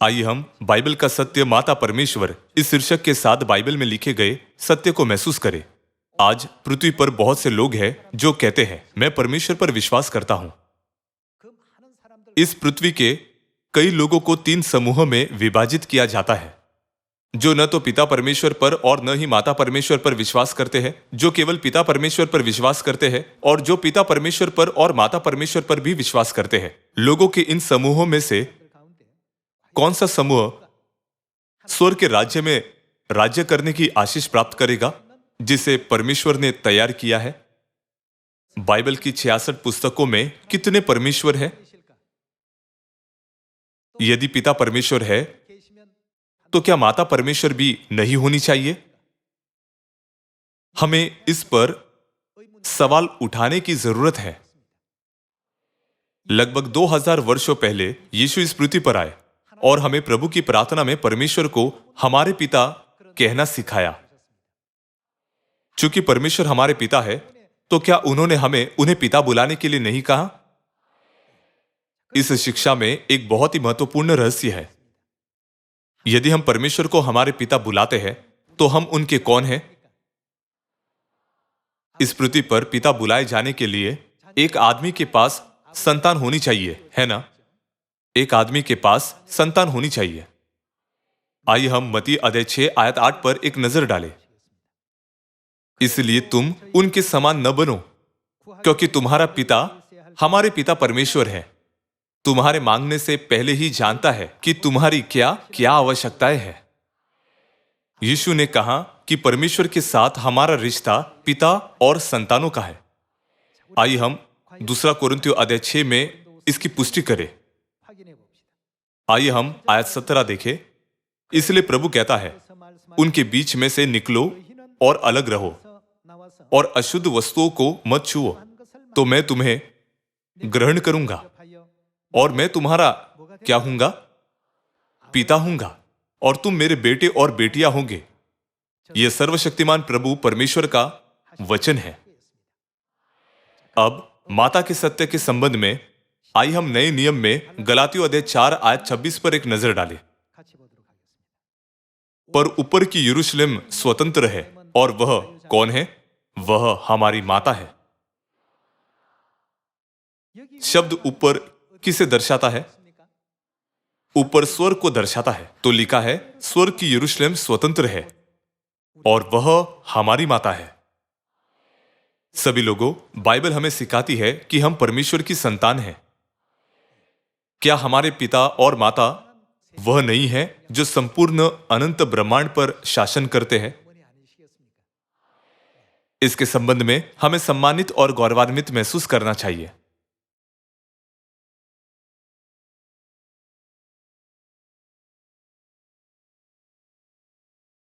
आइए हम बाइबल का सत्य माता परमेश्वर इस शीर्षक के साथ बाइबल में लिखे गए सत्य को महसूस करें। आज पृथ्वी पर बहुत से लोग हैं जो कहते हैं मैं परमेश्वर पर विश्वास करता हूं। इस पृथ्वी के कई लोगों को तीन समूहों में विभाजित किया जाता है, जो न तो पिता परमेश्वर पर और न ही माता परमेश्वर पर विश्वास करते हैं, जो केवल पिता परमेश्वर पर विश्वास करते हैं और जो पिता परमेश्वर पर और माता परमेश्वर पर भी विश्वास करते हैं। लोगों के इन समूहों में से कौन सा समूह स्वर्ग के राज्य में राज्य करने की आशीष प्राप्त करेगा, जिसे परमेश्वर ने तैयार किया है? बाइबल की 66 पुस्तकों में कितने परमेश्वर हैं? यदि पिता परमेश्वर है तो क्या माता परमेश्वर भी नहीं होनी चाहिए? हमें इस पर सवाल उठाने की जरूरत है। लगभग 2000 वर्षों पहले यीशु इस पृथ्वी पर आए और हमें प्रभु की प्रार्थना में परमेश्वर को हमारे पिता कहना सिखाया। चूंकि परमेश्वर हमारे पिता है, तो क्या उन्होंने हमें उन्हें पिता बुलाने के लिए नहीं कहा? इस शिक्षा में एक बहुत ही महत्वपूर्ण रहस्य है। यदि हम परमेश्वर को हमारे पिता बुलाते हैं, तो हम उनके कौन हैं? इस पृथ्वी पर पिता बुलाए जाने के लिए एक आदमी के पास संतान होनी चाहिए, है ना? एक आदमी के पास संतान होनी चाहिए। आइए हम मत्ती अध्याय 6 आयत 8 पर एक नजर डालें। इसलिए तुम उनके समान न बनो, क्योंकि तुम्हारा पिता हमारे पिता परमेश्वर है। तुम्हारे मांगने से पहले ही जानता है कि तुम्हारी क्या क्या आवश्यकताएं हैं। यीशु ने कहा कि परमेश्वर के साथ हमारा रिश्ता पिता और संतानों का है। आइए हम 2 कोरिन्थियों अध्याय 6 में इसकी पुष्टि करें। आइए हम आयत 17 देखें। इसलिए प्रभु कहता है, उनके बीच में से निकलो और अलग रहो और अशुद्ध वस्तुओं को मत छुओ, तो मैं तुम्हें ग्रहण करूंगा और मैं तुम्हारा क्या हूंगा? पिता हूंगा और तुम मेरे बेटे और बेटियां होंगे। यह सर्वशक्तिमान प्रभु परमेश्वर का वचन है। अब माता के सत्य के संबंध में आइए हम नए नियम में गलातियों अध्याय 4 आयत 26 पर एक नजर डालें। पर ऊपर की यरूशलेम स्वतंत्र है और वह कौन है? वह हमारी माता है। शब्द ऊपर किसे दर्शाता है? ऊपर स्वर्ग को दर्शाता है। तो लिखा है स्वर्ग की यरूशलेम स्वतंत्र है और वह हमारी माता है। सभी लोगों, बाइबल हमें सिखाती है कि हम परमेश्वर की संतान हैं। क्या हमारे पिता और माता वह नहीं है जो संपूर्ण अनंत ब्रह्मांड पर शासन करते हैं? इसके संबंध में हमें सम्मानित और गौरवान्वित महसूस करना चाहिए।